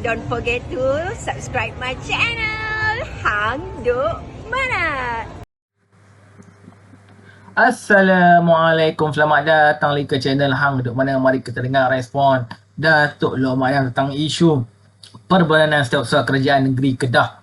don't forget to subscribe my channel. Hang Duk Mana. Assalamualaikum, selamat datang lagi ke channel Hang Duk Mana. Mari kita dengar respon Datuk Lok Mak Ayam tentang isu Perbadanan Setiausaha Kerajaan Negeri Kedah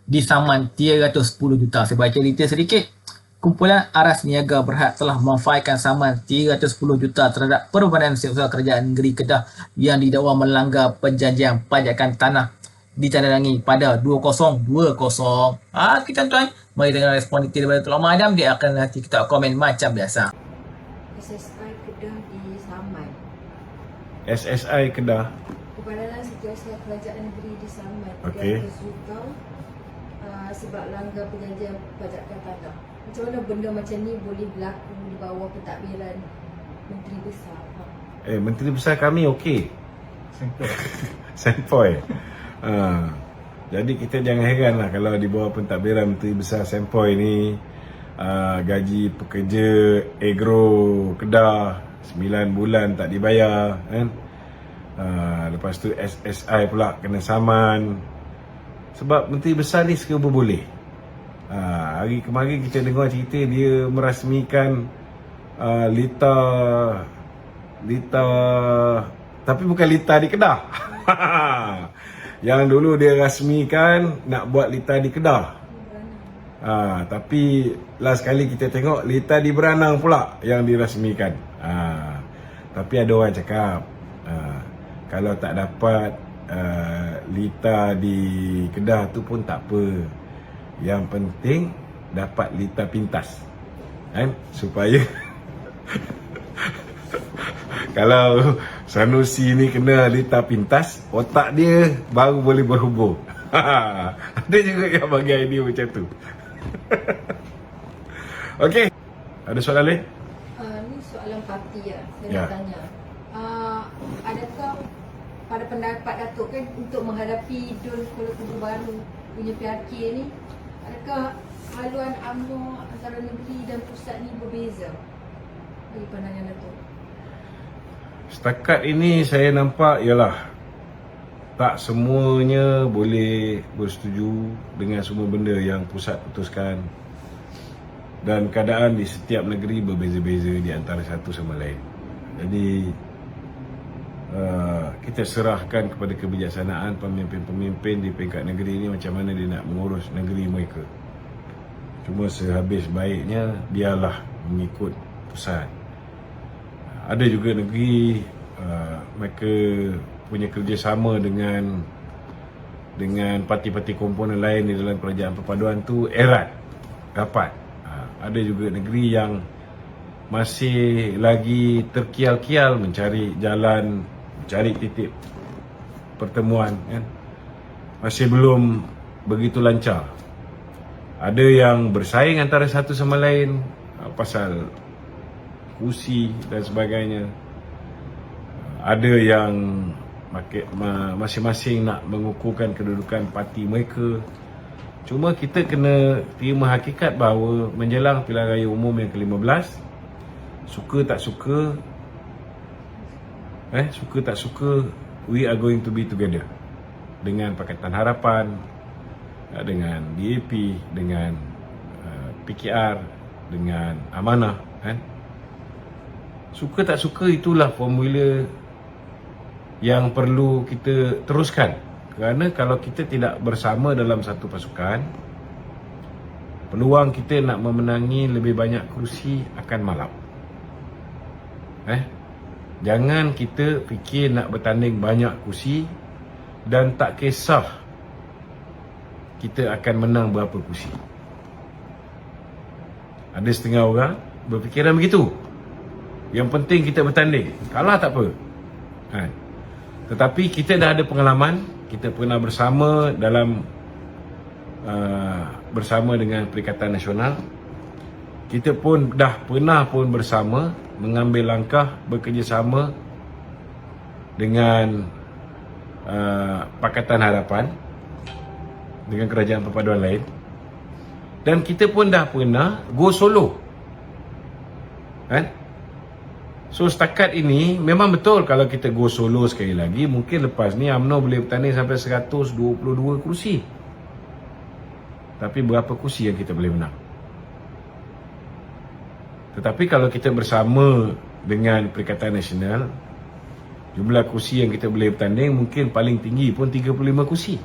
disaman 310 juta. Saya baca detail sedikit. Kumpulan Aras Niaga Berhad telah memfailkan saman 310 juta terhadap Perbadanan Setiausaha Kerajaan Negeri Kedah yang didakwa melanggar perjanjian pajakan tanah ditandatangi pada 2020. Okey tuan-tuan, mari dengar respon detail daripada Datuk Lok Mak Ayam. Dia akan nanti kita komen macam biasa. SSI Kedah disaman. SSI Kedah. Perbadanan Setiausaha Kerajaan Negeri disaman. Okey. 300 juta sebab langgar perjanjian pajakan tanah. Macam mana benda macam ni boleh berlaku di bawah pentadbiran Menteri Besar? Menteri Besar kami okey. Sempoi. Jadi kita jangan heran lah kalau di bawah pentadbiran Menteri Besar Sempoi ni gaji pekerja agro Kedah 9 bulan tak dibayar kan. Lepas tu SSI pula kena saman. Sebab Menteri Besar ni suka berboleh. Hari kemarin kita dengar cerita dia merasmikan Lita tapi bukan Lita di Kedah. Yang dulu dia rasmikan nak buat Lita di Kedah. Tapi last kali kita tengok Lita di Beranang pula yang dirasmikan. Tapi ada orang cakap kalau tak dapat Lita di Kedah tu pun tak apa. Yang penting dapat Lita pintas kan, supaya kalau Sanusi ni kena Lita pintas, otak dia baru boleh berhubung. Ada juga yang bagi idea macam tu. Okey, ada soalan lain? Ni soalan parti lah. Saya Ya. nak tanya. Adakah pada pendapat Datuk kan untuk menghadapi Dun Kuala Kubu Baru punya PRK ni, adakah haluan UMNO antara negeri dan pusat ni berbeza bagi pandangan Datuk? Setakat ini saya nampak ialah tak semuanya boleh bersetuju dengan semua benda yang pusat putuskan, dan keadaan di setiap negeri berbeza-beza di antara satu sama lain. Jadi kita serahkan kepada kebijaksanaan pemimpin-pemimpin di peringkat negeri ini macam mana dia nak mengurus negeri mereka. Cuma sehabis baiknya biarlah mengikut pusat. Ada juga negeri mereka punya kerjasama dengan parti-parti komponen lain di dalam kerajaan perpaduan tu erat, rapat. Ada juga negeri yang masih lagi terkial-kial mencari jalan, mencari titik pertemuan kan. Masih belum begitu lancar. Ada yang bersaing antara satu sama lain pasal kursi dan sebagainya. Ada yang masing-masing nak mengukuhkan kedudukan parti mereka. Cuma kita kena terima hakikat bahawa menjelang pilihan raya umum yang ke-15, suka tak suka, we are going to be together. Dengan Pakatan Harapan, dengan DAP, dengan PKR, dengan Amanah kan. Suka tak suka itulah formula yang perlu kita teruskan. Kerana kalau kita tidak bersama dalam satu pasukan, peluang kita nak memenangi lebih banyak kerusi akan malap. Jangan kita fikir nak bertanding banyak kursi dan tak kisah kita akan menang berapa kursi. Ada setengah orang berfikiran begitu. Yang penting kita bertanding, kalah tak apa. Tetapi kita dah ada pengalaman. Kita pernah bersama dalam bersama dengan Perikatan Nasional. Kita pun dah pernah pun bersama mengambil langkah bekerjasama dengan Pakatan Harapan, dengan kerajaan perpaduan lain. Dan kita pun dah pernah go solo kan. So setakat ini memang betul kalau kita go solo sekali lagi, mungkin lepas ni UMNO boleh bertanding sampai 122 kursi. Tapi berapa kursi yang kita boleh menang? Tetapi kalau kita bersama dengan Perikatan Nasional, jumlah kursi yang kita boleh bertanding mungkin paling tinggi pun 35 kursi.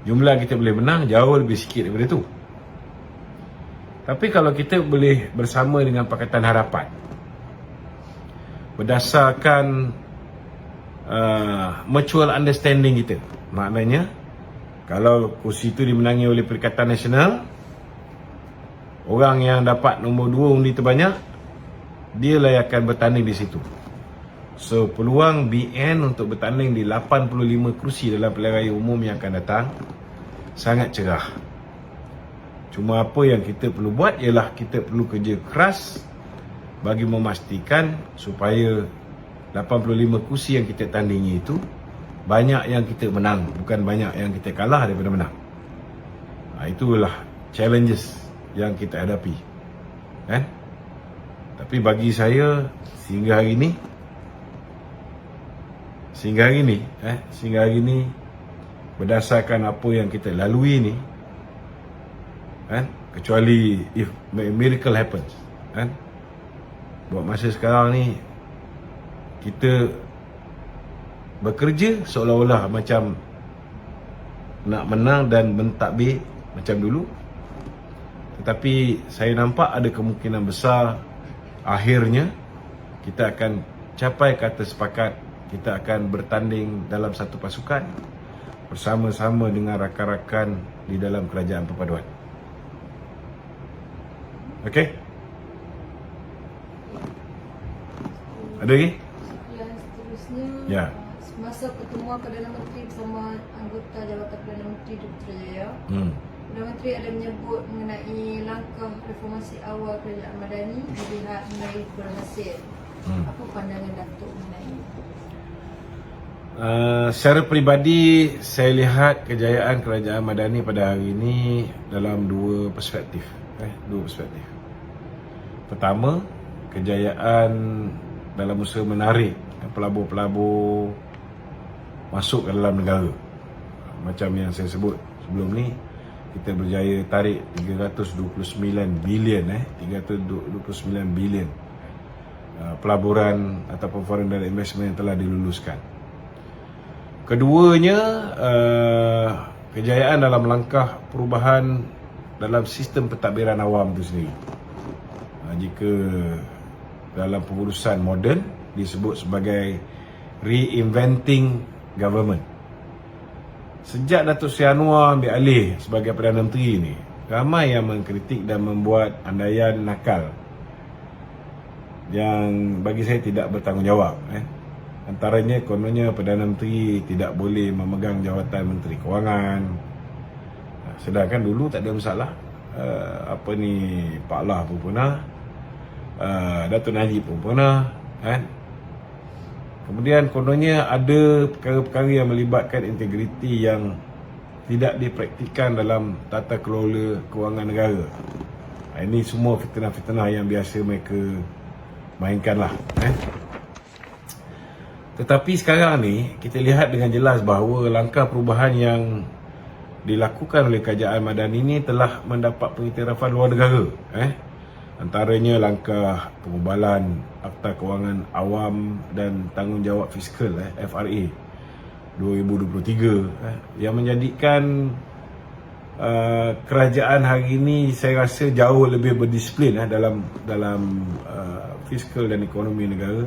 Jumlah kita boleh menang jauh lebih sikit daripada tu. Tapi kalau kita boleh bersama dengan Pakatan Harapan, berdasarkan mutual understanding kita, maknanya kalau kursi itu dimenangi oleh Perikatan Nasional, orang yang dapat nombor 2 undi terbanyak, dia lah yang akan bertanding di situ. So peluang BN untuk bertanding di 85 kursi dalam pilihan raya umum yang akan datang sangat cerah. Cuma apa yang kita perlu buat ialah kita perlu kerja keras bagi memastikan supaya 85 kursi yang kita tandingi itu banyak yang kita menang, bukan banyak yang kita kalah daripada menang. Itulah challenges yang kita hadapi, kan? Tapi bagi saya sehingga hari ini berdasarkan apa yang kita lalui ni, kan, kecuali if miracle happens, kan, buat masa sekarang ni kita bekerja seolah-olah macam nak menang dan mentadbir macam dulu. Tetapi saya nampak ada kemungkinan besar akhirnya kita akan capai kata sepakat, kita akan bertanding dalam satu pasukan bersama-sama dengan rakan-rakan di dalam kerajaan perpaduan. Okey? Ada lagi? Yang seterusnya, Ya. Semasa pertemuan Perdana Menteri bersama anggota Jabatan Perdana Menteri Dr. Jaya, Perdana Menteri ada menyebut mengenai langkah reformasi awal Kerajaan Madani dilihat menarik berhasil. Apa pandangan Datuk mengenai ini? Secara peribadi, saya lihat kejayaan Kerajaan Madani pada hari ini dalam dua perspektif. Pertama, kejayaan dalam usaha menarik pelabur-pelabur masuk ke dalam negara. Macam yang saya sebut sebelum ni, kita berjaya tarik 329 bilion pelaburan ataupun foreign direct investment yang telah diluluskan. Keduanya, kejayaan dalam langkah perubahan dalam sistem pentadbiran awam itu sendiri. Jika dalam pengurusan moden disebut sebagai reinventing government. Sejak Datuk Seri Anwar ambil alih sebagai Perdana Menteri ni, ramai yang mengkritik dan membuat andaian nakal yang bagi saya tidak bertanggungjawab. Antaranya kononnya Perdana Menteri tidak boleh memegang jawatan Menteri Kewangan. Sedangkan dulu tak ada masalah. Pak Lah pun pernah, Datuk Najib pun pernah, kan? Kemudian kononnya ada perkara-perkara yang melibatkan integriti yang tidak dipraktikkan dalam tata kelola kewangan negara. Ini semua fitnah-fitnah yang biasa mereka mainkanlah. Tetapi sekarang ni kita lihat dengan jelas bahawa langkah perubahan yang dilakukan oleh Kerajaan Madani ini telah mendapat pengiktirafan luar negara. Antaranya langkah pengubalan Akta Kewangan Awam dan Tanggungjawab Fiskal FRA 2023 yang menjadikan kerajaan hari ini saya rasa jauh lebih berdisiplin dalam fiskal dan ekonomi negara.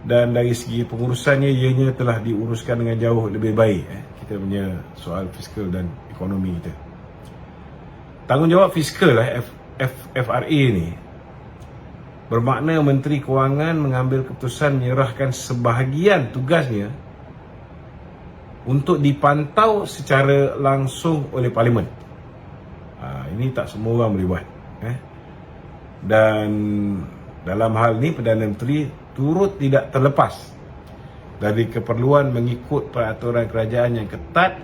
Dan dari segi pengurusannya, ianya telah diuruskan dengan jauh lebih baik. Kita punya soal fiskal dan ekonomi kita. Tanggungjawab fiskal FRA ni bermakna Menteri Kewangan mengambil keputusan menyerahkan sebahagian tugasnya untuk dipantau secara langsung oleh Parlimen. Ini tak semua orang boleh buat. Dan dalam hal ni Perdana Menteri turut tidak terlepas dari keperluan mengikut peraturan kerajaan yang ketat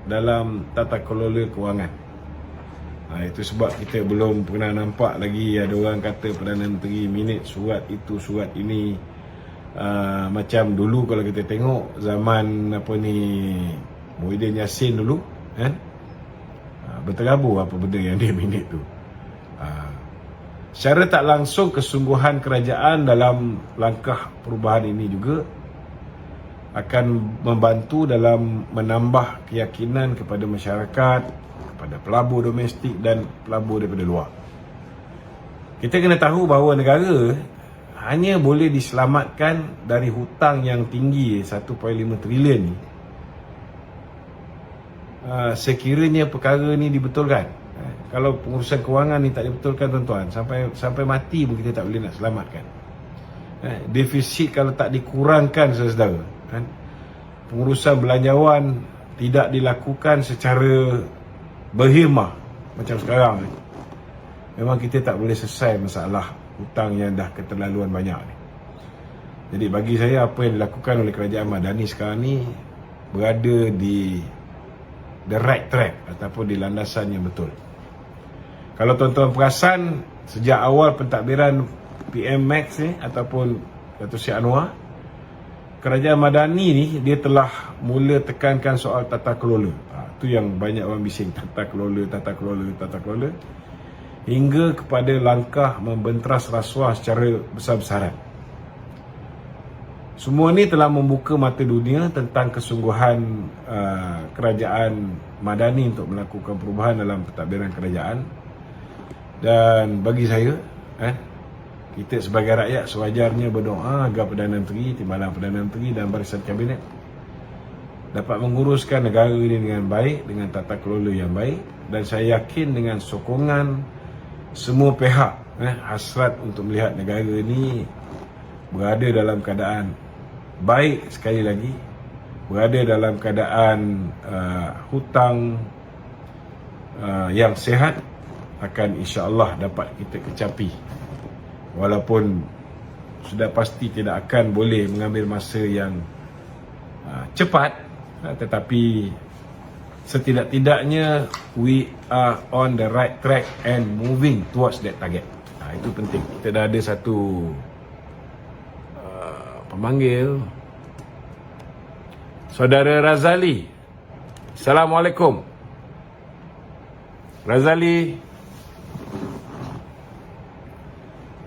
dalam tata kelola kewangan. Itu sebab kita belum pernah nampak lagi ada orang kata Perdana Menteri minit surat itu, surat ini. Macam dulu kalau kita tengok zaman Muhyiddin Yassin dulu kan, berterabur apa benda yang dia minit tu. Secara tak langsung kesungguhan kerajaan dalam langkah perubahan ini juga akan membantu dalam menambah keyakinan kepada masyarakat, kepada pelabur domestik dan pelabur daripada luar. Kita kena tahu bahawa negara hanya boleh diselamatkan dari hutang yang tinggi 1.5 trilion ni sekiranya perkara ni dibetulkan. Kalau pengurusan kewangan ni tak dibetulkan tuan-tuan, sampai mati pun kita tak boleh nak selamatkan. Defisit kalau tak dikurangkan saudara, kan? Pengurusan belanjawan tidak dilakukan secara berhemah macam sekarang ni, memang kita tak boleh selesai masalah hutang yang dah keterlaluan banyak ni. Jadi bagi saya apa yang dilakukan oleh kerajaan Madani sekarang ni berada di the right track ataupun di landasan yang betul. Kalau tuan-tuan perasan, sejak awal pentadbiran PM Max ni ataupun Datuk Seri Anwar, kerajaan Madani ni dia telah mula tekankan soal tata kelola. Itu yang banyak orang bising, tata kelola hingga kepada langkah membentras rasuah secara besar-besaran. Semua ni telah membuka mata dunia tentang kesungguhan kerajaan Madani untuk melakukan perubahan dalam pentadbiran kerajaan. Dan bagi saya, kita sebagai rakyat sewajarnya berdoa agar Perdana Menteri, Timbalan Perdana Menteri dan Barisan Kabinet dapat menguruskan negara ini dengan baik, dengan tata kelola yang baik. Dan saya yakin dengan sokongan semua pihak, hasrat untuk melihat negara ini berada dalam keadaan baik, sekali lagi berada dalam keadaan hutang yang sihat, akan insya-Allah dapat kita kecapi. Walaupun sudah pasti tidak akan boleh mengambil masa yang cepat, tetapi setidak-tidaknya we are on the right track and moving towards that target. Itu penting. Kita dah ada satu pemanggil, Saudara Razali. Assalamualaikum Razali.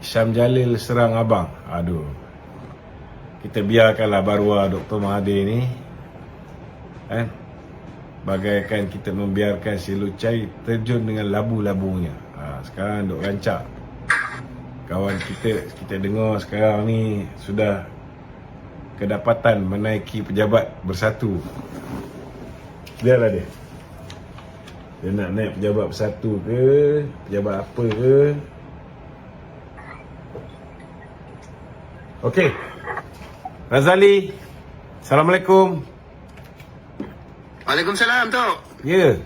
Syam Jalil serang abang. Aduh, kita biarkanlah Barwa Dr. Mahathir ni, bagaikan kita membiarkan si Lucai terjun dengan labu-labunya. Sekarang duk rancak. Kawan kita dengar sekarang ni sudah kedapatan menaiki pejabat bersatu. Biarlah dia nak naik pejabat bersatu ke, pejabat apa ke. Okey, Razali, Assalamualaikum. Waalaikumsalam, Tok. Ya,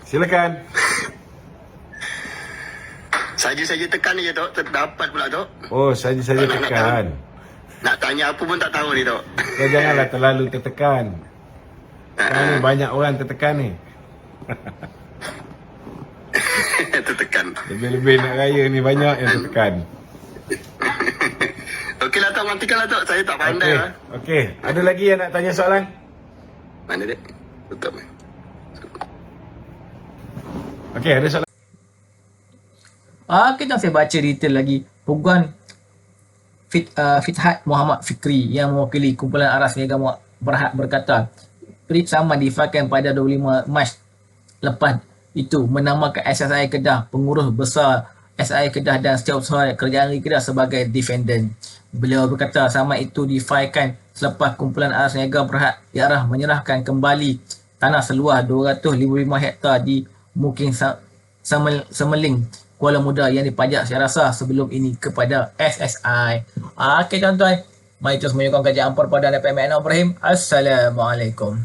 silakan. Saja-saja tekan je, Tok. Terdapat pula, Tok. Oh, saja-saja tekan. Nak tanya apa pun tak tahu ni, Tok. Kau janganlah terlalu tertekan. Sekarang ni banyak orang tertekan ni. Tertekan. Lebih-lebih nak raya ni banyak yang tertekan. Okeylah, Tok. Nantikanlah, Tok. Saya tak pandai. Okey. Ada lagi yang nak tanya soalan? Mana dia? Tutup. Okey, ada soalan? Kita saya baca detail lagi. Peguam Fithat Muhammad Fikri yang mewakili kumpulan Aras Niaga Berhad berkata, Perit Saman difahamkan pada 25 Mac lepas itu menamakan SSI Kedah, pengurus besar SSI Kedah dan Setiausaha Kerajaan Negeri Kedah sebagai defendant. Beliau berkata saman itu difahamkan selepas kumpulan Aras Niaga Berhad diarah menyerahkan kembali tanah seluas 255 hektar di Mukim Semeling, Kuala Muda yang dipajak secara sah sebelum ini kepada SSI. Okey tuan-tuan, mari terus menyokong kajian Ampar pada PMN Ibrahim. Assalamualaikum.